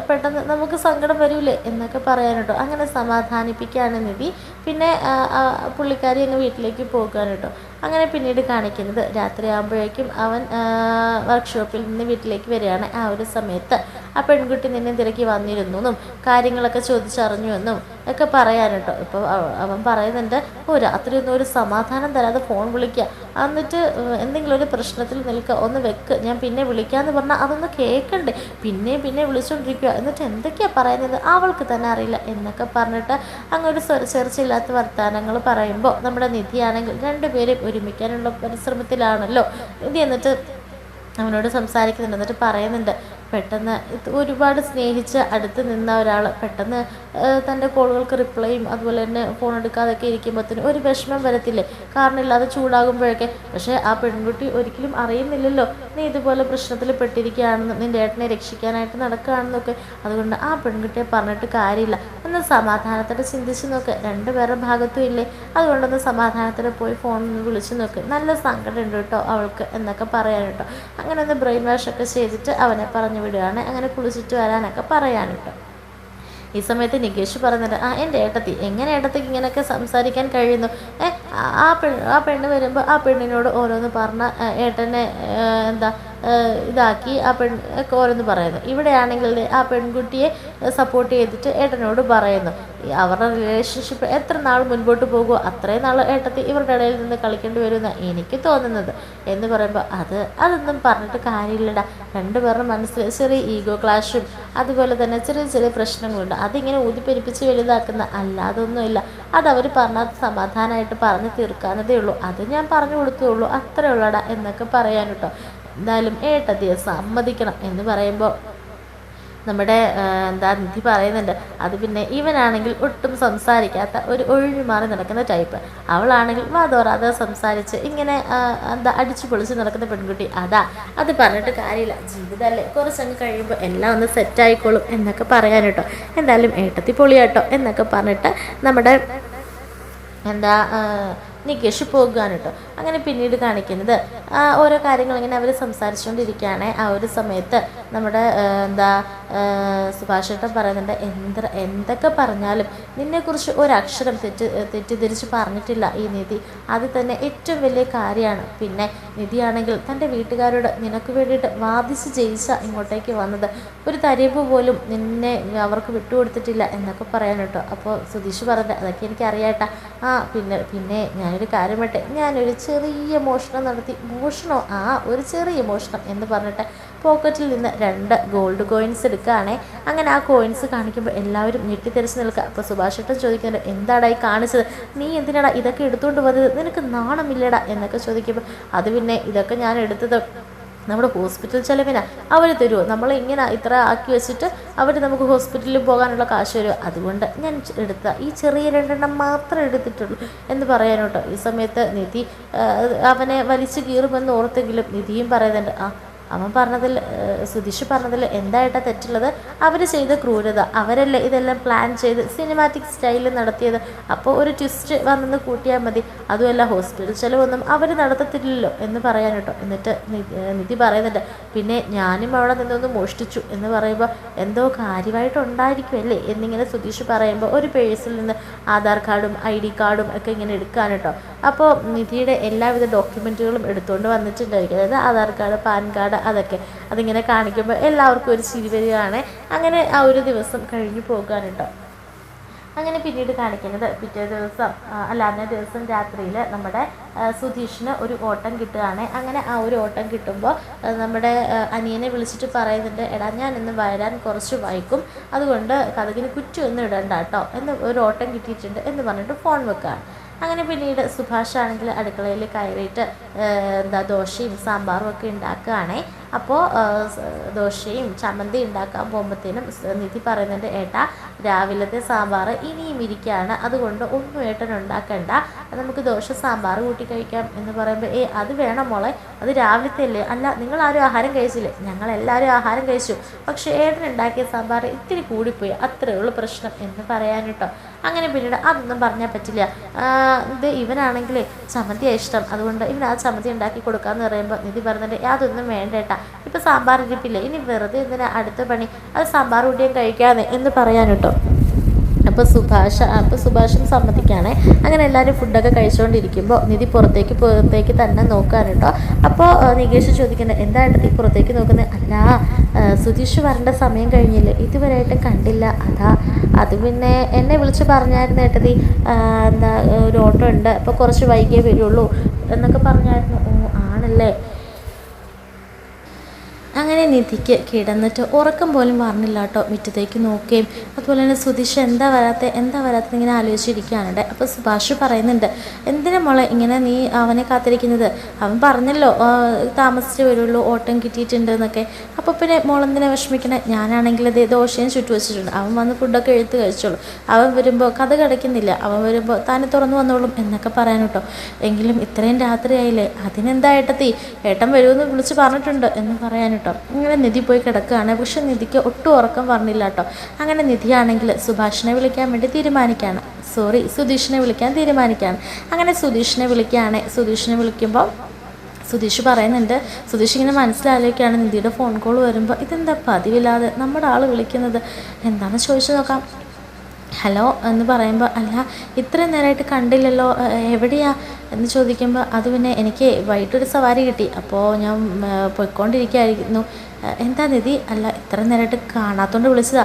പെട്ടെന്ന് നമുക്ക് സങ്കടം വരില്ലേ എന്നൊക്കെ പറയാനിട്ടോ. അങ്ങനെ സമാധാനിപ്പിക്കുകയാണ് നിധി. പിന്നെ പുള്ളിക്കാരി അങ്ങ് വീട്ടിലേക്ക് പോകാൻ കേട്ടോ. അങ്ങനെ പിന്നീട് കാണിക്കുന്നത് രാത്രിയാകുമ്പോഴേക്കും അവൻ വർക്ക്ഷോപ്പിൽ നിന്ന് വീട്ടിലേക്ക് വരികയാണ്. ആ ഒരു സമയത്ത് ആ പെൺകുട്ടി നിന്നെ തിരക്കി വന്നിരുന്നു കാര്യങ്ങളൊക്കെ ചോദിച്ചറിഞ്ഞു എന്നും ഒക്കെ പറയാൻ കേട്ടോ. ഇപ്പോൾ അവൻ പറയുന്നുണ്ട്, രാത്രിയൊന്നും ഒരു സമാധാനം തരാതെ ഫോൺ വിളിക്കുക, എന്നിട്ട് എന്തെങ്കിലും ഒരു പ്രശ്നത്തിൽ നിൽക്കുക, ഒന്ന് വെക്ക്, ഞാൻ പിന്നെ വിളിക്കാമെന്ന് പറഞ്ഞാൽ അതൊന്ന് കേൾക്കണ്ടേ, പിന്നെ വിളിച്ചുകൊണ്ടിരിക്കുക, എന്നിട്ട് എന്തൊക്കെയാണ് പറയുന്നത് അവൾക്ക് തന്നെ അറിയില്ല എന്നൊക്കെ പറഞ്ഞിട്ട് അങ്ങൊരു സ്വരച്ചേർച്ചയില്ലാത്ത വർത്തമാനങ്ങൾ പറയുമ്പോൾ നമ്മുടെ നിധിയാണെങ്കിൽ 2 പേരെയും ഒരുമിക്കാനുള്ള പരിശ്രമത്തിലാണല്ലോ. നിധി എന്നിട്ട് അവനോട് സംസാരിക്കുന്നുണ്ട്. എന്നിട്ട് പറയുന്നുണ്ട്, പെട്ടെന്ന് ഒരുപാട് സ്നേഹിച്ച് അടുത്ത് നിന്ന ഒരാൾ പെട്ടെന്ന് തൻ്റെ കോളുകൾക്ക് റിപ്ലൈയും അതുപോലെ തന്നെ ഫോൺ എടുക്കാതൊക്കെ ഇരിക്കുമ്പോഴത്തേനും ഒരു വിഷമം വരത്തില്ലേ, കാരണമില്ലാതെ ചൂടാകുമ്പോഴൊക്കെ. പക്ഷേ ആ പെൺകുട്ടി ഒരിക്കലും അറിയുന്നില്ലല്ലോ നീ ഇതുപോലെ പ്രശ്നത്തിൽ പെട്ടിരിക്കുകയാണെന്നും നിൻ്റെ ഏട്ടനെ രക്ഷിക്കാനായിട്ട് നടക്കുകയാണെന്നൊക്കെ. അതുകൊണ്ട് ആ പെൺകുട്ടിയെ പറഞ്ഞിട്ട് കാര്യമില്ല, ഒന്ന് സമാധാനത്തോടെ ചിന്തിച്ച് നോക്ക്, 2 പേരുടെ ഭാഗത്തും ഇല്ലേ, അതുകൊണ്ടൊന്ന് സമാധാനത്തോടെ പോയി ഫോണിൽ വിളിച്ച് നോക്ക്, നല്ല സങ്കടമുണ്ട് കേട്ടോ അവൾക്ക് എന്നൊക്കെ പറയാൻ കേട്ടോ. അങ്ങനെ ഒന്ന് ബ്രെയിൻ വാഷ് ഒക്കെ ചെയ്തിട്ട് അവനെ പറഞ്ഞു വിടുകയാണ്. അങ്ങനെ കുളിച്ചിട്ട് വരാനൊക്കെ പറയാൻ കേട്ടോ. ഈ സമയത്ത് നികേഷ് പറയുന്നുണ്ട്, എൻ്റെ ഏട്ടത്തി, എങ്ങനെ ഏട്ടത്തിക്ക് ഇങ്ങനെയൊക്കെ സംസാരിക്കാൻ കഴിയുന്നു? ആ പെണ്ണ് വരുമ്പോൾ ആ പെണ്ണിനോട് ഓരോന്ന് പറഞ്ഞ ഏട്ടനെ എന്താ ഇതാക്കി ആ ഓരോന്ന് പറയുന്നു. ഇവിടെയാണെങ്കിൽ ആ പെൺകുട്ടിയെ സപ്പോർട്ട് ചെയ്തിട്ട് ഏട്ടനോട് പറയുന്നു അവരുടെ റിലേഷൻഷിപ്പ് എത്ര നാൾ മുൻപോട്ട് പോകുമോ അത്രയും നാൾ ഏട്ടത്തി ഇവരുടെ ഇടയിൽ നിന്ന് കളിക്കേണ്ടി വരുമെന്നാണ് എനിക്ക് തോന്നുന്നത് എന്ന് പറയുമ്പോൾ അതൊന്നും പറഞ്ഞിട്ട് കാര്യമില്ലടാ. രണ്ടുപേരുടെ മനസ്സിൽ ചെറിയ ഈഗോ ക്ലാഷും അതുപോലെ തന്നെ ചെറിയ ചെറിയ പ്രശ്നങ്ങളുണ്ട്. അതിങ്ങനെ ഊതിപ്പെരിപ്പിച്ച് വലുതാക്കുന്ന അല്ലാതൊന്നുമില്ല. അതവർ പറഞ്ഞാൽ സമാധാനമായിട്ട് പറഞ്ഞു തീർക്കാനതേ ഉള്ളൂ. അത് ഞാൻ പറഞ്ഞു കൊടുത്തുള്ളൂ, അത്രേ ഉള്ളടാ എന്നൊക്കെ പറയാൻ കേട്ടോ. എന്തായാലും ഏട്ടത്തിയെ സമ്മതിക്കണം എന്ന് പറയുമ്പോൾ നമ്മുടെ നിധി പറയുന്നുണ്ട്. അത് പിന്നെ ഇവനാണെങ്കിൽ ഒട്ടും സംസാരിക്കാത്ത ഒരു ഒഴിഞ്ഞു മാറി നടക്കുന്ന ടൈപ്പ്, അവളാണെങ്കിൽ വാതോറാതെ സംസാരിച്ച് ഇങ്ങനെ അടിച്ചു പൊളിച്ച് നടക്കുന്ന പെൺകുട്ടി. അത് പറഞ്ഞിട്ട് കാര്യമില്ല, ജീവിതമല്ലേ, കുറച്ചങ്ങ് കഴിയുമ്പോൾ എല്ലാം ഒന്ന് സെറ്റായിക്കോളും എന്നൊക്കെ പറയാൻ കേട്ടോ. എന്തായാലും ഏട്ടത്തി പൊളിയാട്ടോ എന്നൊക്കെ പറഞ്ഞിട്ട് നമ്മുടെ നികേഷ് പോകുകയാണ് കേട്ടോ. അങ്ങനെ പിന്നീട് കാണിക്കുന്നത് ഓരോ കാര്യങ്ങൾ ഇങ്ങനെ അവർ സംസാരിച്ചുകൊണ്ടിരിക്കുകയാണ്. ആ ഒരു സമയത്ത് നമ്മുടെ സുഭാഷ് ഏട്ടൻ പറയുന്നുണ്ട്, എന്തൊക്കെ പറഞ്ഞാലും നിന്നെക്കുറിച്ച് ഒരക്ഷരം തെറ്റിദ്ധരിച്ച് പറഞ്ഞിട്ടില്ല ഈ നിധി. അത് തന്നെ ഏറ്റവും വലിയ കാര്യമാണ്. പിന്നെ നിധിയാണെങ്കിൽ തൻ്റെ വീട്ടുകാരോട് നിനക്ക് വേണ്ടിയിട്ട് വാദിച്ച് ജയിച്ച ഇങ്ങോട്ടേക്ക് വന്നത്, ഒരു തരിമ്പ് പോലും നിന്നെ അവർക്ക് വിട്ടുകൊടുത്തിട്ടില്ല എന്നൊക്കെ പറയാൻ കേട്ടോ. അപ്പോൾ സുധീഷ് പറഞ്ഞത് അതൊക്കെ എനിക്കറിയാട്ടാ. പിന്നെ ഞാനൊരു കാര്യം പറ്റേ, ഞാനൊരു ചെറിയ മോഷണം നടത്തി. ഒരു ചെറിയ മോഷണം എന്ന് പറഞ്ഞിട്ട് പോക്കറ്റിൽ നിന്ന് 2 ഗോൾഡ് കോയിൻസ് എടുക്കുകയാണേ. അങ്ങനെ ആ കോയിൻസ് കാണിക്കുമ്പോൾ എല്ലാവരും ഞെട്ടിത്തെറിച്ച് നിൽക്കുക. അപ്പോൾ സുഭാഷ് ഏട്ടൻ ചോദിക്കുന്നുണ്ട്, എന്താടാ ഈ കാണിച്ചത്, നീ എന്തിനാടാ ഇതൊക്കെ എടുത്തുകൊണ്ട് വന്നത്, നിനക്ക് നാണമില്ലടാ എന്നൊക്കെ ചോദിക്കുമ്പോൾ അത് പിന്നെ ഇതൊക്കെ ഞാൻ എടുത്തത് നമ്മുടെ ഹോസ്പിറ്റൽ ചിലവിനാണ്, അവർ തരുമോ, നമ്മളിങ്ങനെ ഇത്ര ആക്കി വെച്ചിട്ട് അവർ നമുക്ക് ഹോസ്പിറ്റലിൽ പോകാനുള്ള കാശ് തരുമോ, അതുകൊണ്ട് ഞാൻ എടുത്ത ഈ ചെറിയ 2 മാത്രമേ എടുത്തിട്ടുള്ളൂ എന്ന് പറയാനോട്ടോ. ഈ സമയത്ത് നിധി അവനെ വലിച്ചു കീറുമെന്ന് ഓർത്തെങ്കിലും നിധിയും പറയുന്നുണ്ട്, അവൻ പറഞ്ഞതിൽ സുധീഷ് പറഞ്ഞതിൽ എന്തായിട്ടാ തെറ്റുള്ളത്, അവർ ചെയ്ത ക്രൂരത, അവരല്ലേ ഇതെല്ലാം പ്ലാൻ ചെയ്ത് സിനിമാറ്റിക് സ്റ്റൈലിൽ നടത്തിയത്. അപ്പോൾ ഒരു ട്വിസ്റ്റ് വന്നെന്ന് കൂട്ടിയാൽ മതി. അതുമല്ല ഹോസ്പിറ്റൽ ചിലവൊന്നും അവർ നടത്തത്തില്ലല്ലോ എന്ന് പറയാൻ കേട്ടോ. എന്നിട്ട് നിധി പറയുന്നുണ്ട്, പിന്നെ ഞാനും അവിടെ നിന്നൊന്ന് മോഷ്ടിച്ചു എന്ന് പറയുമ്പോൾ എന്തോ കാര്യമായിട്ടുണ്ടായിരിക്കുമല്ലേ എന്നിങ്ങനെ സുധീഷ് പറയുമ്പോൾ ഒരു പേഴ്സിൽ നിന്ന് ആധാർ കാർഡും ID കാർഡും ഒക്കെ ഇങ്ങനെ എടുക്കാൻ കേട്ടോ. അപ്പോൾ നിധിയുടെ എല്ലാവിധ ഡോക്യുമെൻറ്റുകളും എടുത്തുകൊണ്ട് വന്നിട്ടുണ്ടായിരിക്കും. അതായത് ആധാർ കാർഡ്, പാൻ കാർഡ്, അതൊക്കെ അതിങ്ങനെ കാണിക്കുമ്പോൾ എല്ലാവർക്കും ഒരു ചിരി വരികയാണ്. അങ്ങനെ ആ ഒരു ദിവസം കഴിഞ്ഞു പോകാൻ കേട്ടോ. അങ്ങനെ പിന്നീട് കാണിക്കുന്നത് പിറ്റേ ദിവസം അന്നേ ദിവസം രാത്രിയിൽ നമ്മുടെ സുധീഷിന് ഒരു ഓട്ടം കിട്ടുകയാണ്. അങ്ങനെ ആ ഒരു ഓട്ടം കിട്ടുമ്പോൾ നമ്മുടെ അനിയനെ വിളിച്ചിട്ട് പറയുന്നുണ്ട്, എടാ ഞാൻ ഇന്ന് വരാൻ കുറച്ച് വൈകും, അതുകൊണ്ട് കഥകിന് കുറ്റിയൊന്നും ഇടണ്ട കേട്ടോ എന്ന്, ഒരു ഓട്ടം കിട്ടിയിട്ടുണ്ട് എന്ന് പറഞ്ഞിട്ട് ഫോൺ വെക്കുകയാണ്. അങ്ങനെ പിന്നീട് സുഭാഷ് ആണെങ്കിൽ അടുക്കളയിൽ കയറിയിട്ട് ദോശയും സാമ്പാറും ഒക്കെ ഉണ്ടാക്കുകയാണേ. അപ്പോൾ ദോശയും ചമ്മന്തി ഉണ്ടാക്കാൻ പോകുമ്പോഴത്തേനും നിധി പറയുന്നുണ്ട്, ഏട്ടാ രാവിലത്തെ സാമ്പാർ ഇനിയും ഇരിക്കുകയാണ്, അതുകൊണ്ട് ഒന്നും ഏട്ടൻ ഉണ്ടാക്കണ്ട, നമുക്ക് ദോശ സാമ്പാർ കൂട്ടി കഴിക്കാം എന്ന് പറയുമ്പോൾ അത് വേണം മോളെ, അത് രാവിലത്തെ അല്ലേ, അല്ല നിങ്ങളാരും ആഹാരം കഴിച്ചില്ലേ, ഞങ്ങളെല്ലാവരും ആഹാരം കഴിച്ചു, പക്ഷേ ഏട്ടൻ ഉണ്ടാക്കിയ സാമ്പാർ ഇത്തിരി കൂടിപ്പോയി, അത്രയേ ഉള്ളൂ പ്രശ്നം എന്ന് പറയാൻ കേട്ടോ. അങ്ങനെ പിന്നീട് അതൊന്നും പറഞ്ഞാൽ പറ്റില്ല, ഇവനാണെങ്കിൽ ചമ്മന്തിയാണ് ഇഷ്ടം, അതുകൊണ്ട് ഇവൻ ആ ചമ്മന്തി ഉണ്ടാക്കി കൊടുക്കാമെന്ന് പറയുമ്പോൾ നിധി പറഞ്ഞിട്ട് അതൊന്നും വേണ്ടേട്ടാ, ഇപ്പം സാമ്പാർ ഇരിപ്പില്ലേ, ഇനി വെറുതെ എന്തിനാ അടുത്ത പണി, അത് സാമ്പാർ കൂട്ടിയും കഴിക്കാതെ എന്ന് പറയാൻ കേട്ടോ. അപ്പോൾ സുഭാഷും സമ്മതിക്കുകയാണ്. അങ്ങനെ എല്ലാവരും ഫുഡൊക്കെ കഴിച്ചുകൊണ്ടിരിക്കുമ്പോൾ നിധി പുറത്തേക്ക് തന്നെ നോക്കാൻ കേട്ടോ. അപ്പോൾ നികേഷ് ചോദിക്കുന്നത്, എന്തായിട്ട് പുറത്തേക്ക് നോക്കുന്നത്, അല്ല സുധീഷ് വരേണ്ട സമയം കഴിഞ്ഞില്ലേ, ഇതുവരെയായിട്ടും കണ്ടില്ല, അത് പിന്നെ എന്നെ വിളിച്ച് പറഞ്ഞായിരുന്നു ഏട്ടതി, ഒരു ഓട്ടോ ഉണ്ട്, അപ്പോൾ കുറച്ച് വൈകിയേ വരുള്ളൂ എന്നൊക്കെ പറഞ്ഞായിരുന്നു. ആണല്ലേ. അങ്ങനെ നിധിക്ക് കിടന്നിട്ട് ഉറക്കം പോലും പറഞ്ഞില്ല കേട്ടോ. മുറ്റത്തേക്ക് നോക്കുകയും അതുപോലെ തന്നെ സുധീഷ് എന്താ വരാത്ത ഇങ്ങനെ ആലോചിച്ചിരിക്കുകയാണ്. അപ്പോൾ സുഭാഷ് പറയുന്നുണ്ട്, എന്തിനാ മോളെ ഇങ്ങനെ നീ അവനെ കാത്തിരിക്കുന്നത്, അവൻ പറഞ്ഞല്ലോ താമസിച്ച് വരുള്ളൂ, ഓട്ടം കിട്ടിയിട്ടുണ്ട് എന്നൊക്കെ, അപ്പോൾ പിന്നെ മോളെന്തിനാ വിഷമിക്കണേ, ഞാനാണെങ്കിൽ അതേ ദോശയും ചുറ്റു വെച്ചിട്ടുണ്ട്, അവൻ വന്ന് ഫുഡൊക്കെ എഴുത്ത് കഴിച്ചോളൂ, അവൻ വരുമ്പോൾ കഥ കിടക്കുന്നില്ല, അവൻ വരുമ്പോൾ താനെ തുറന്നു വന്നോളും എന്നൊക്കെ പറയാൻ കേട്ടോ. എങ്കിലും ഇത്രയും രാത്രിയായില്ലേ, അതിനെന്താ ഏട്ടത്തി, ഏട്ടൻ വരുമെന്ന് വിളിച്ച് പറഞ്ഞിട്ടുണ്ട് എന്ന് പറയാൻ കേട്ടോ. ഇങ്ങനെ നിധി പോയി കിടക്കുകയാണ്. പക്ഷെ നിധിക്ക് ഒട്ടും ഉറക്കം പറഞ്ഞില്ല കേട്ടോ. അങ്ങനെ നിധിയാണെങ്കിൽ സുധീഷിനെ വിളിക്കാൻ തീരുമാനിക്കുകയാണ്. അങ്ങനെ സുധീഷിനെ വിളിക്കുമ്പോൾ സുധീഷ് പറയുന്നുണ്ട്, സുധീഷ് ഇങ്ങനെ മനസ്സിലാലോചിക്കുകയാണ്, നിധിയുടെ ഫോൺ കോൾ വരുമ്പോൾ ഇതെന്താ പതിവില്ലാതെ നമ്മുടെ ആൾ വിളിക്കുന്നത്, എന്താണെന്ന് ചോദിച്ചു നോക്കാം. ഹലോ എന്ന് പറയുമ്പോൾ, അല്ല ഇത്രയും നേരമായിട്ട് കണ്ടില്ലല്ലോ, എവിടെയാ എന്ന് ചോദിക്കുമ്പോൾ, അത് പിന്നെ എനിക്ക് വൈകിട്ടൊരു സവാരി കിട്ടി, അപ്പോൾ ഞാൻ പോയിക്കൊണ്ടിരിക്കുകയായിരുന്നു. എന്താ നിധി, അല്ല ഇത്ര നേരമായിട്ട് കാണാത്തോണ്ട് വിളിച്ചതാ,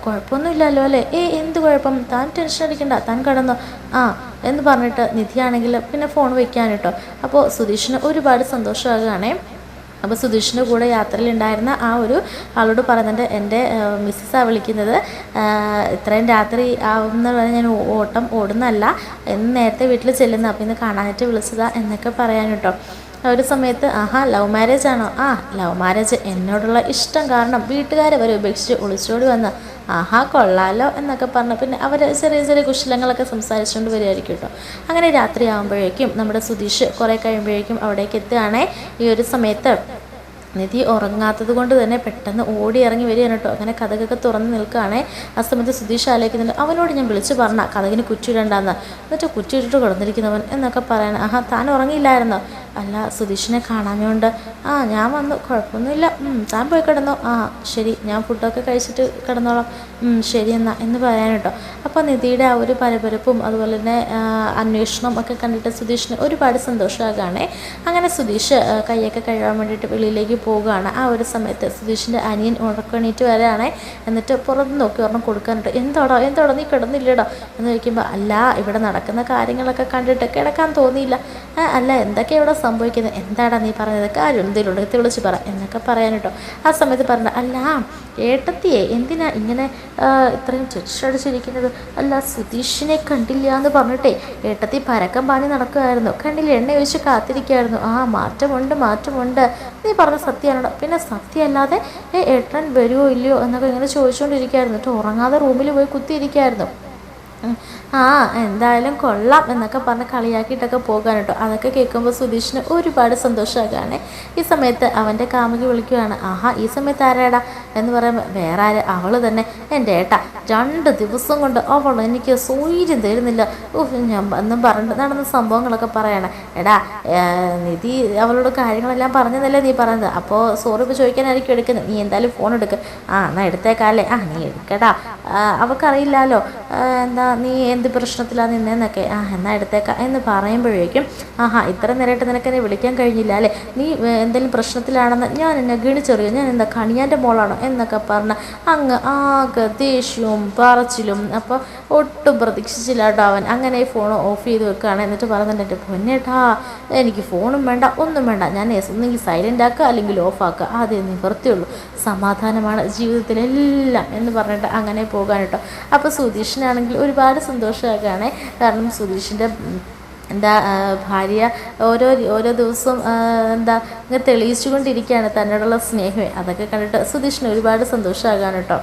കുഴപ്പമൊന്നുമില്ലല്ലോ അല്ലേ? എന്ത് കുഴപ്പം, താൻ ടെൻഷൻ അടിക്കണ്ട, താൻ കടന്നോ. ആ എന്ന് പറഞ്ഞിട്ട് നിധിയാണെങ്കിൽ പിന്നെ ഫോൺ വയ്ക്കാൻ കേട്ടോ. അപ്പോൾ സുധീഷിന് ഒരുപാട് സന്തോഷമാകുകയാണേ. അപ്പോൾ സുധീഷിൻ്റെ കൂടെ യാത്രയിലുണ്ടായിരുന്ന ആ ഒരു ആളോട് പറയുന്നുണ്ട്, എൻ്റെ മിസ്സസ്സാണ് വിളിക്കുന്നത്, ഇത്രയും രാത്രി ആവുമെന്ന് പറഞ്ഞാൽ ഞാൻ ഓട്ടം ഓടുന്നതല്ല, എന്ന് നേരത്തെ വീട്ടിൽ ചെല്ലുന്ന, അപ്പോൾ ഇന്ന് കാണാനായിട്ട് വിളിച്ചതാ എന്നൊക്കെ പറയാൻ കേട്ടോ. ഒരു സമയത്ത്, ആഹാ ലവ് മാരേജ് ആണോ? ലവ് മാരേജ്, എന്നോടുള്ള ഇഷ്ടം കാരണം വീട്ടുകാരെ വരെ ഉപേക്ഷിച്ച് ഒളിച്ചോടി വന്ന്, ആഹാ കൊള്ളാലോ എന്നൊക്കെ പറഞ്ഞു. പിന്നെ അവർ ചെറിയ ചെറിയ കുശലങ്ങളൊക്കെ സംസാരിച്ചുകൊണ്ട് വരികയായിരിക്കും കേട്ടോ. അങ്ങനെ രാത്രി ആകുമ്പോഴേക്കും നമ്മുടെ സുധീഷ് കുറേ കഴിയുമ്പോഴേക്കും അവിടേക്ക് എത്തുകയാണേ. ഈ ഒരു സമയത്ത് നിധി ഉറങ്ങാത്തത് കൊണ്ട് തന്നെ പെട്ടെന്ന് ഓടി ഇറങ്ങി വരികയാണ് കേട്ടോ. അങ്ങനെ കഥകൊക്കെ തുറന്ന് നിൽക്കുകയാണേ. ആ സമയത്ത് സുധീഷ് ആലോചിക്കുന്നുണ്ട്, അവനോട് ഞാൻ വിളിച്ച് പറഞ്ഞ കഥകിന് കുറ്റിയിടണ്ടെന്ന്, എന്നിട്ട് കുറ്റിയിട്ടിട്ട് കിടന്നിരിക്കുന്നവൻ എന്നൊക്കെ പറയണം. ആഹാ താൻ ഉറങ്ങിയില്ലായിരുന്നോ? അല്ല സുധീഷിനെ കാണാഞ്ഞോണ്ട് ഞാൻ വന്നു, കുഴപ്പമൊന്നുമില്ല, താൻ പോയി കിടന്നോ. ശരി, ഞാൻ ഫുഡൊക്കെ കഴിച്ചിട്ട് കിടന്നോളാം, ശരി എന്ന് പറയാൻ കേട്ടോ. അപ്പോൾ നിധിയുടെ ആ ഒരു പരപരപ്പും അതുപോലെ തന്നെ അന്വേഷണം ഒക്കെ കണ്ടിട്ട് സുധീഷിന് ഒരുപാട് സന്തോഷമാകുകയാണേ. അങ്ങനെ സുധീഷ് കൈയൊക്കെ കഴുകാൻ വേണ്ടിയിട്ട് വെളിയിലേക്ക് പോവുകയാണ്. ആ ഒരു സമയത്ത് സുധീഷിൻ്റെ അനിയൻ ഉറക്കണീറ്റ് വരാണേ. എന്നിട്ട് പുറത്ത് നോക്കി ഒരെണ്ണം കൊടുക്കാനുണ്ട്. എന്തോടോ നീ കിടന്നില്ലേടോ എന്ന് ചോദിക്കുമ്പോൾ, അല്ല ഇവിടെ നടക്കുന്ന കാര്യങ്ങളൊക്കെ കണ്ടിട്ട് കിടക്കാൻ തോന്നിയില്ല. അല്ല എന്തൊക്കെ ഇവിടെ സംഭവിക്കുന്നത്, എന്താടാ നീ പറഞ്ഞത്, കാര്യം എന്തെങ്കിലും ഉണ്ടെങ്കിൽ വിളിച്ച് പറ എന്നൊക്കെ പറയാൻ കേട്ടോ. ആ സമയത്ത് പറഞ്ഞ, അല്ല ഏട്ടത്തിയെ എന്തിനാ ഇങ്ങനെ ഇത്രയും ചുറ്റടിച്ചിരിക്കുന്നത്, അല്ല സുധീഷിനെ കണ്ടില്ല എന്ന് പറഞ്ഞിട്ടേ ഏട്ടത്തി പരക്കം പാഞ്ഞ് നടക്കുമായിരുന്നു, കണ്ടില്ല എണ്ണ ഒഴിച്ച് കാത്തിരിക്കുമായിരുന്നു. മാറ്റമുണ്ട് നീ പറഞ്ഞ സത്യമാണോ? പിന്നെ സത്യമല്ലാതെ ഏട്ടൻ വരുമോ ഇല്ലയോ എന്നൊക്കെ ഇങ്ങനെ ചോദിച്ചുകൊണ്ടിരിക്കുകയായിരുന്നു. എന്നിട്ട് ഉറങ്ങാതെ റൂമിൽ പോയി കുത്തിയിരിക്കുകയായിരുന്നു. എന്തായാലും കൊള്ളാം എന്നൊക്കെ പറഞ്ഞ് കളിയാക്കിയിട്ടൊക്കെ പോകാൻ കേട്ടോ. അതൊക്കെ കേൾക്കുമ്പോൾ സുധീഷിന് ഒരുപാട് സന്തോഷമാകാണ്. ഈ സമയത്ത് അവൻ്റെ കാമുകി വിളിക്കുകയാണ്, ഈ സമയത്ത് ആരാടാ എന്ന് പറയുമ്പോൾ, വേറെ ആര്, അവൾ തന്നെ, എൻ്റെ ഏട്ടാ 2 ദിവസം കൊണ്ട് അവൾ എനിക്ക് സൗകര്യം തരുന്നില്ല, ഞാൻ എന്നും പറഞ്ഞിട്ട് നടന്ന സംഭവങ്ങളൊക്കെ പറയണം. എടാ നിധി അവളോട് കാര്യങ്ങളെല്ലാം പറഞ്ഞതല്ലേ നീ പറഞ്ഞത്, അപ്പോൾ സോറി ഇപ്പോൾ ചോദിക്കാനായിരിക്കും എടുക്കുന്നത്, നീ എന്തായാലും ഫോൺ എടുക്കുക. എന്നാൽ എടുത്തേക്കാല്ലേ, നീ എടുക്കടാ, അവൾക്കറിയില്ലല്ലോ എന്താ നീ എന്ത് പ്രശ്നത്തിലാണ് നിന്നേന്നൊക്കെ, എന്നാൽ എടുത്തേക്കാം എന്ന് പറയുമ്പോഴേക്കും, ഇത്ര നേരമായിട്ട് നിനക്ക് എന്നെ വിളിക്കാൻ കഴിഞ്ഞില്ല അല്ലേ, നീ എന്തെങ്കിലും പ്രശ്നത്തിലാണെന്ന് ഞാൻ എന്നെ ഗണിച്ചെറിയോ, ഞാൻ എന്താ കണിയാൻ്റെ മോളാണോ എന്നൊക്കെ പറഞ്ഞ് അങ്ങ് ആകെ ദേഷ്യവും പറച്ചിലും. അപ്പോൾ ഒട്ടും പ്രതീക്ഷിച്ചില്ല കേട്ടോ അവൻ. അങ്ങനെ ഫോൺ ഓഫ് ചെയ്ത് വെക്കുകയാണ്. എന്നിട്ട് പറയുന്നുണ്ട്, എൻ്റെ പൊന്നേട്ടാ എനിക്ക് ഫോണും വേണ്ട ഒന്നും വേണ്ട, ഞാൻ ഒന്നെങ്കിൽ സൈലൻ്റ് ആക്കുക അല്ലെങ്കിൽ ഓഫ് ആക്കുക, അതേ നിവൃത്തിയുള്ളൂ, സമാധാനമാണ് ജീവിതത്തിലെല്ലാം എന്ന് പറഞ്ഞിട്ട് അങ്ങനെ പോകാൻ കേട്ടോ. അപ്പോൾ സുധീഷിനാണെങ്കിൽ ഒരുപാട് സന്തോഷമാകുകയാണ്. കാരണം സുധീഷിൻ്റെ ഭാര്യ ഓരോ ദിവസവും ഇങ്ങനെ തെളിയിച്ചു കൊണ്ടിരിക്കുകയാണ് തന്നോടുള്ള സ്നേഹമേ. അതൊക്കെ കണ്ടിട്ട് സുധീഷിന് ഒരുപാട് സന്തോഷമാകാൻ കേട്ടോ.